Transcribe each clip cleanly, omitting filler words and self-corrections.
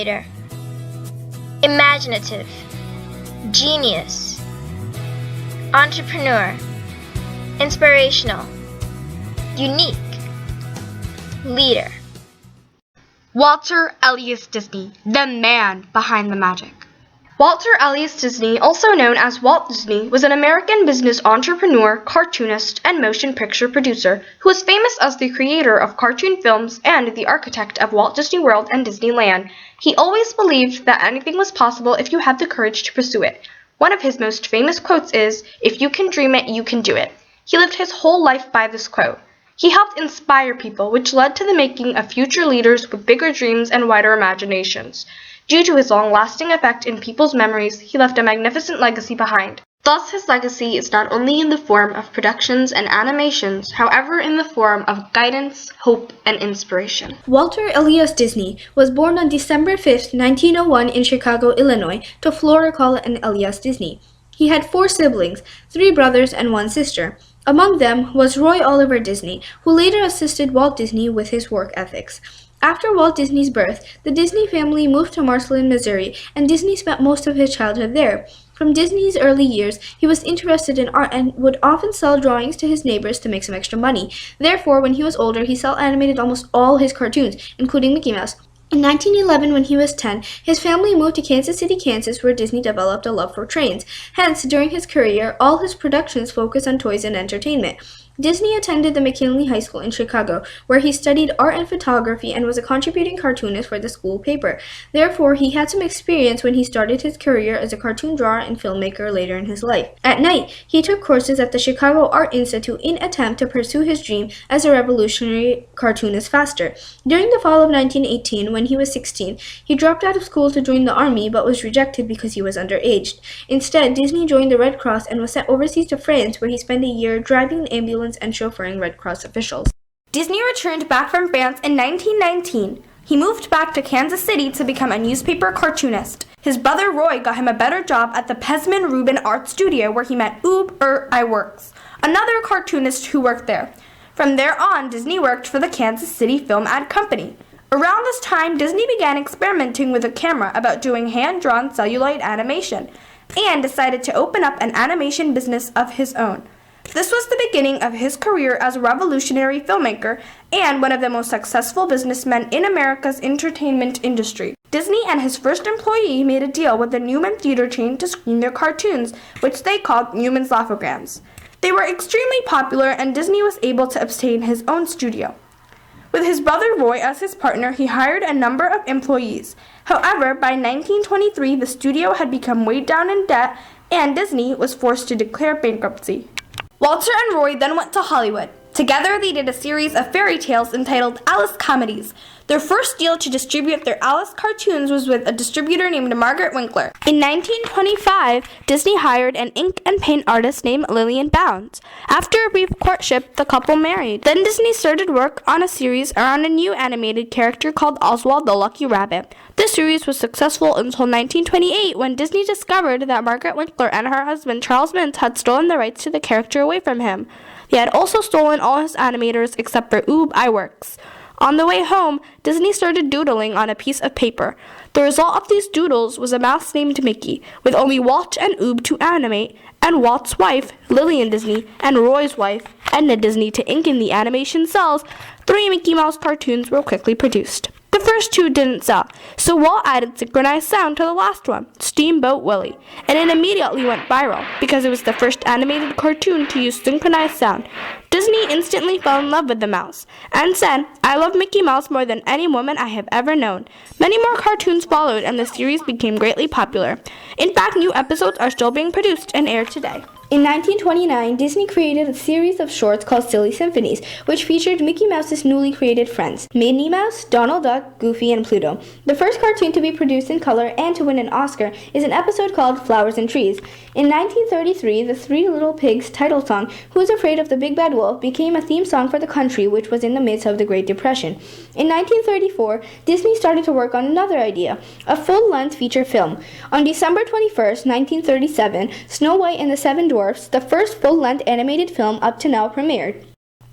animator. Imaginative, genius, entrepreneur, inspirational, unique, leader. Walter Elias Disney, the man behind the magic. Walter Elias Disney, also known as Walt Disney, was an American business entrepreneur, cartoonist, and motion picture producer who was famous as the creator of cartoon films and the architect of Walt Disney World and Disneyland. He always believed that anything was possible if you had the courage to pursue it. One of his most famous quotes is, "If you can dream it, you can do it." He lived his whole life by this quote. He helped inspire people, which led to the making of future leaders with bigger dreams and wider imaginations. Due to his long-lasting effect in people's memories, he left a magnificent legacy behind. Thus, his legacy is not only in the form of productions and animations, however in the form of guidance, hope, and inspiration. Walter Elias Disney was born on December 5, 1901 in Chicago, Illinois, to Flora Call and Elias Disney. He had 4 siblings, 3 brothers and 1 sister. Among them was Roy Oliver Disney, who later assisted Walt Disney with his work ethics. After Walt Disney's birth, the Disney family moved to Marceline, Missouri, and Disney spent most of his childhood there. From Disney's early years, he was interested in art and would often sell drawings to his neighbors to make some extra money. Therefore, when he was older, he self-animated almost all his cartoons, including Mickey Mouse. In 1911, when he was 10, his family moved to Kansas City, Kansas, where Disney developed a love for trains. Hence, during his career, all his productions focused on toys and entertainment. Disney attended the McKinley High School in Chicago, where he studied art and photography and was a contributing cartoonist for the school paper. Therefore, he had some experience when he started his career as a cartoon drawer and filmmaker later in his life. At night, he took courses at the Chicago Art Institute in attempt to pursue his dream as a revolutionary cartoonist faster. During the fall of 1918, when he was 16, he dropped out of school to join the army but was rejected because he was underaged. Instead, Disney joined the Red Cross and was sent overseas to France, where he spent a year driving the ambulance and chauffeuring Red Cross officials. Disney returned back from France in 1919. He moved back to Kansas City to become a newspaper cartoonist. His brother Roy got him a better job at the Pesman Rubin Art Studio, where he met Iwerks, another cartoonist who worked there. From there on, Disney worked for the Kansas City Film Ad Company. Around this time, Disney began experimenting with a camera about doing hand-drawn celluloid animation, and decided to open up an animation business of his own. This was the beginning of his career as a revolutionary filmmaker and one of the most successful businessmen in America's entertainment industry. Disney and his first employee made a deal with the Newman theater chain to screen their cartoons, which they called Newman's Laughograms. They were extremely popular, and Disney was able to obtain his own studio. With his brother Roy as his partner, he hired a number of employees. However, by 1923, the studio had become weighed down in debt, and Disney was forced to declare bankruptcy. Walter and Roy then went to Hollywood. Together, they did a series of fairy tales entitled Alice Comedies. Their first deal to distribute their Alice cartoons was with a distributor named Margaret Winkler. In 1925, Disney hired an ink and paint artist named Lillian Bounds. After a brief courtship, the couple married. Then Disney started work on a series around a new animated character called Oswald the Lucky Rabbit. This series was successful until 1928, when Disney discovered that Margaret Winkler and her husband Charles Mintz had stolen the rights to the character away from him. He had also stolen all his animators except for Iwerks. On the way home, Disney started doodling on a piece of paper. The result of these doodles was a mouse named Mickey, with only Walt and to animate, and Walt's wife, Lillian Disney, and Roy's wife, Edna Disney, to ink in the animation cells. 3 Mickey Mouse cartoons were quickly produced. The first 2 didn't sell, so Walt added synchronized sound to the last one, Steamboat Willie, and it immediately went viral because it was the first animated cartoon to use synchronized sound. Disney instantly fell in love with the mouse and said, "I love Mickey Mouse more than any woman I have ever known." Many more cartoons followed, and the series became greatly popular. In fact, new episodes are still being produced and aired today. In 1929, Disney created a series of shorts called Silly Symphonies, which featured Mickey Mouse's newly created friends, Minnie Mouse, Donald Duck, Goofy, and Pluto. The first cartoon to be produced in color and to win an Oscar is an episode called Flowers and Trees. In 1933, the Three Little Pigs title song, Who's Afraid of the Big Bad Wolf, became a theme song for the country, which was in the midst of the Great Depression. In 1934, Disney started to work on another idea, a full-length feature film. On December 21st, 1937, Snow White and the Seven Dwarfs, the first full-length animated film up to now, premiered.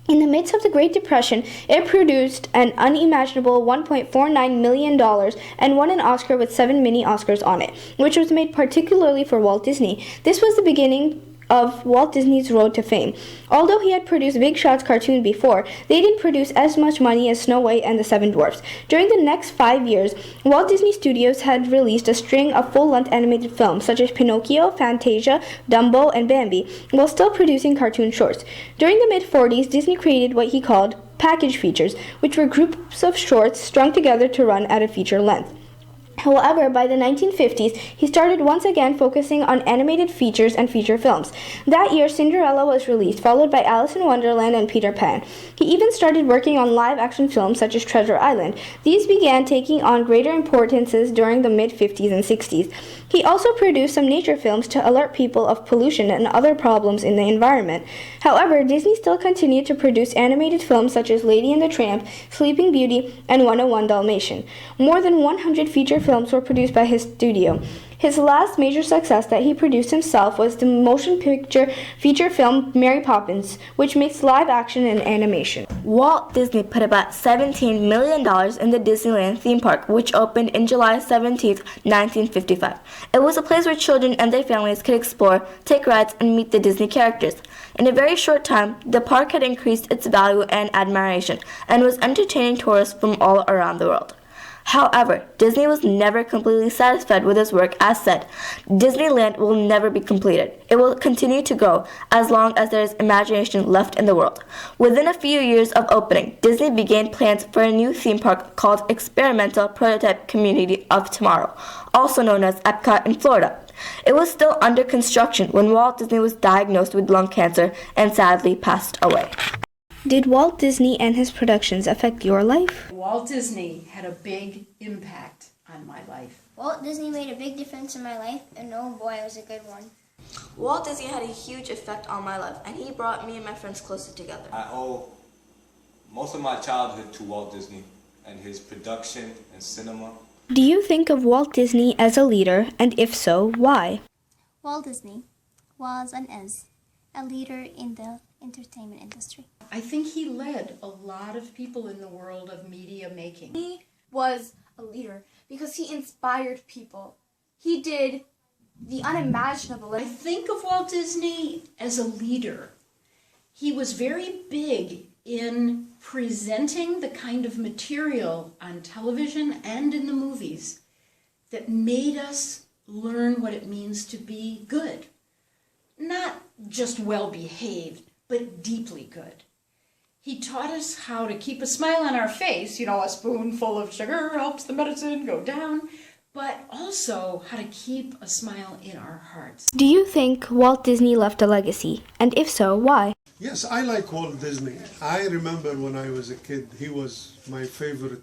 In the midst of the Great Depression, it produced an unimaginable $1.49 million and won an Oscar with 7 mini Oscars on it, which was made particularly for Walt Disney. This was the beginning of Walt Disney's road to fame. Although he had produced Big Shot's cartoon before, they didn't produce as much money as Snow White and the Seven Dwarfs. During the next 5 years, Walt Disney Studios had released a string of full-length animated films such as Pinocchio, Fantasia, Dumbo, and Bambi, while still producing cartoon shorts. During the mid-40s, Disney created what he called package features, which were groups of shorts strung together to run at a feature length. However, by the 1950s, he started once again focusing on animated features and feature films. That year, Cinderella was released, followed by Alice in Wonderland and Peter Pan. He even started working on live-action films such as Treasure Island. These began taking on greater importances during the mid-50s and 60s. He also produced some nature films to alert people of pollution and other problems in the environment. However, Disney still continued to produce animated films such as Lady and the Tramp, Sleeping Beauty, and 101 Dalmatian. More than 100 feature films were produced by his studio. His last major success that he produced himself was the motion picture feature film Mary Poppins, which mixed live action and animation. Walt Disney put about $17 million in the Disneyland theme park, which opened in July 17, 1955. It was a place where children and their families could explore, take rides, and meet the Disney characters. In a very short time, the park had increased its value and admiration, and was entertaining tourists from all around the world. However, Disney was never completely satisfied with his work. As said, Disneyland will never be completed. It will continue to grow as long as there is imagination left in the world. Within a few years of opening, Disney began plans for a new theme park called Experimental Prototype Community of Tomorrow, also known as Epcot in Florida. It was still under construction when Walt Disney was diagnosed with lung cancer and sadly passed away. Did Walt Disney and his productions affect your life? Walt Disney had a big impact on my life. Walt Disney made a big difference in my life, and oh boy, it was a good one. Walt Disney had a huge effect on my life, and he brought me and my friends closer together. I owe most of my childhood to Walt Disney and his production and cinema. Do you think of Walt Disney as a leader, and if so, why? Walt Disney was and is a leader in the entertainment industry. I think he led a lot of people in the world of media making. He was a leader because he inspired people. He did the unimaginable. I think of Walt Disney as a leader. He was very big in presenting the kind of material on television and in the movies that made us learn what it means to be good. Not just well-behaved, but deeply good. He taught us how to keep a smile on our face, a spoonful of sugar helps the medicine go down, but also how to keep a smile in our hearts. Do you think Walt Disney left a legacy? And if so, why? Yes, I like Walt Disney. I remember when I was a kid, he was my favorite,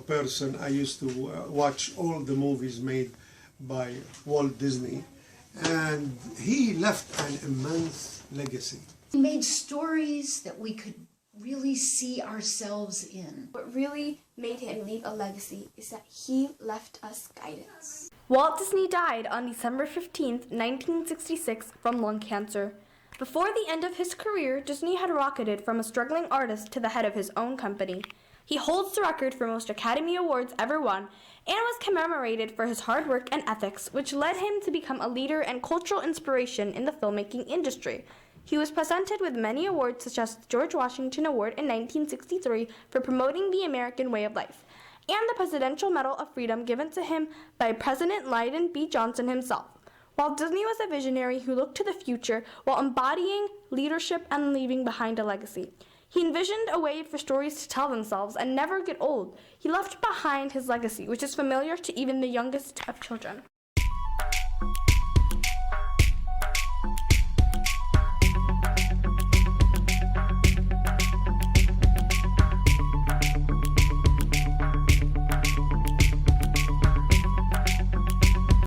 person. I used to watch all the movies made by Walt Disney, and he left an immense legacy. He made stories that we could really see ourselves in. What really made him leave a legacy is that he left us guidance. Walt Disney died on December 15, 1966, from lung cancer. Before the end of his career, Disney had rocketed from a struggling artist to the head of his own company. He holds the record for most Academy Awards ever won and was commemorated for his hard work and ethics, which led him to become a leader and cultural inspiration in the filmmaking industry. He was presented with many awards such as the George Washington Award in 1963 for promoting the American way of life, and the Presidential Medal of Freedom given to him by President Lyndon B. Johnson himself. Walt Disney was a visionary who looked to the future while embodying leadership and leaving behind a legacy. He envisioned a way for stories to tell themselves and never get old. He left behind his legacy, which is familiar to even the youngest of children.